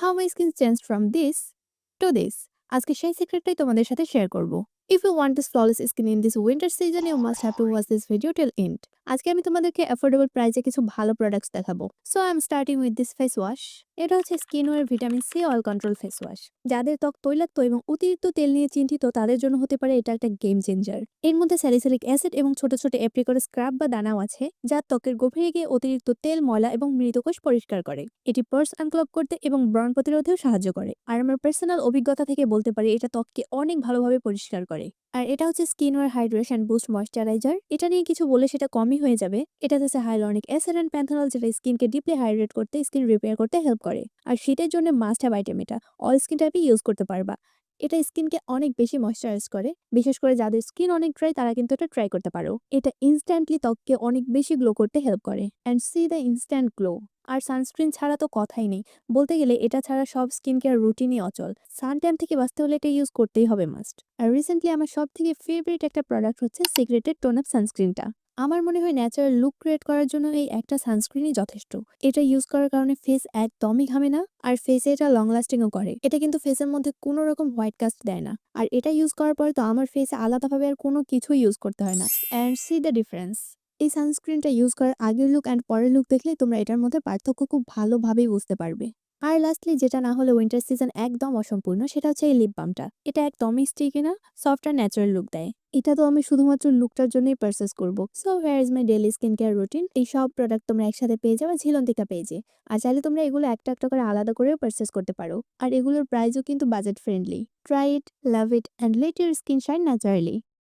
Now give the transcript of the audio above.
How my skin change from this to this. আজকে সেই সিক্রেটটাই তোমাদের সাথে শেয়ার করব। If you want this flawless skin in this winter season you must have to watch this video till end. আজকে আমি তোমাদেরকে affordable প্রাইসে কিছু ভালো প্রোডাক্টস দেখাবো। So I am starting with this face wash. এটা হচ্ছে skin war vitamin C oil control face wash. যাদের ত্বক তৈলাক্ত এবং অতিরিক্ত তেল নিয়ে চিন্তিত তাদের জন্য হতে পারে এটা একটা গেম চেঞ্জার। এর মধ্যে স্যালিসিলিক অ্যাসিড এবং ছোট ছোট অ্যাপ্রিকট স্ক্রাব বা দানাও আছে, যা ত্বকের গভীরে গিয়ে অতিরিক্ত তেল, ময়লা এবং মৃতকোষ পরিষ্কার করে। এটি পোরস আনক্লগ করতে এবং ব্রণ প্রতিরোধেও সাহায্য করে। আর আমার পার্সোনাল অভিজ্ঞতা থেকে বলতে পারি এটা ত্বককে অনেক ভালোভাবে পরিষ্কার করে। আর এটা হচ্ছে skin war hydration boost moisturiser. এটা নিয়ে কিছু বলে সেটা কমই হয়ে যাবে। এটা হচ্ছে হাইলোনিক অ্যাসিড এন্ড প্যান্থনল, যেটা স্কিনকে ডিপলি হাইড্রেট করতে, স্কিন রিপেয়ার করতে হেল্প করে। আর শীতের জন্য মাস্ট হ্যাভ আইটেম এটা। অল স্কিন টাইপে ইউজ করতে পারবা। এটা স্কিনকে অনেক বেশি ময়শ্চারাইজ করে। বিশেষ করে যাদের স্কিন অনেক ড্রাই তারা কিন্তু এটা ট্রাই করতে পারো। এটা ইনস্ট্যান্টলি ত্বককে অনেক বেশি গ্লো করতে হেল্প করে। And see the instant glow. আর সানস্ক্রিন ছাড়া তো কথাই নেই। বলতে গেলে এটা ছাড়া সব স্কিন কেয়ার রুটিনই অচল। সানট্যান থেকে বাঁচতে হলে এটা ইউজ করতেই হবে মাস্ট। আর রিসেন্টলি আমার সব থেকে ফেভারিট একটা প্রোডাক্ট হচ্ছে সিক্রেটেড টোন আপ সানস্ক্রিনটা। আমার মনে হয় ন্যাচারাল লুক ক্রিয়েট করার জন্য এই একটা সানস্ক্রিনই যথেষ্ট। এটা ইউজ করার কারণে ফেস একদমই ঘামে না, আর ফেসে এটা লং লাস্টিংও করে। এটা কিন্তু ফেসের মধ্যে কোনো রকম হোয়াইট কাস্ট দেয় না। আর এটা ইউজ করার পরে তো আমার ফেসে আলাদাভাবে আর কোনো কিছুই ইউজ করতে হয় না। And see the difference. এই সানস্ক্রিনটা ইউজ করার আগের লুক অ্যান্ড পরের লুক দেখলেই তোমরা এটার মধ্যে পার্থক্য খুব ভালোভাবেই বুঝতে পারবে। আর লাস্টলি, যেটা না হলে উইন্টার সিজন একদম অসম্পূর্ণ, সেটা হচ্ছে এই লিপ বামটা। এটা একদমই স্টিকি না, সফট আর ন্যাচারাল লুক দেয়। এটা তো আমি শুধুমাত্র লুকটার জন্যই পারচেস করব। So here is my daily skin care routine. এই সব প্রোডাক্ট তোমরা একসাথে পেয়ে যাবে ঝিলন্তিকা পেজে। আর চাইলে তোমরা এগুলো একটা একটা করে আলাদা করেও পারচেস করতে পারো। আর এগুলোর প্রাইসও কিন্তু budget friendly. Try it, love it and let your skin shine naturally.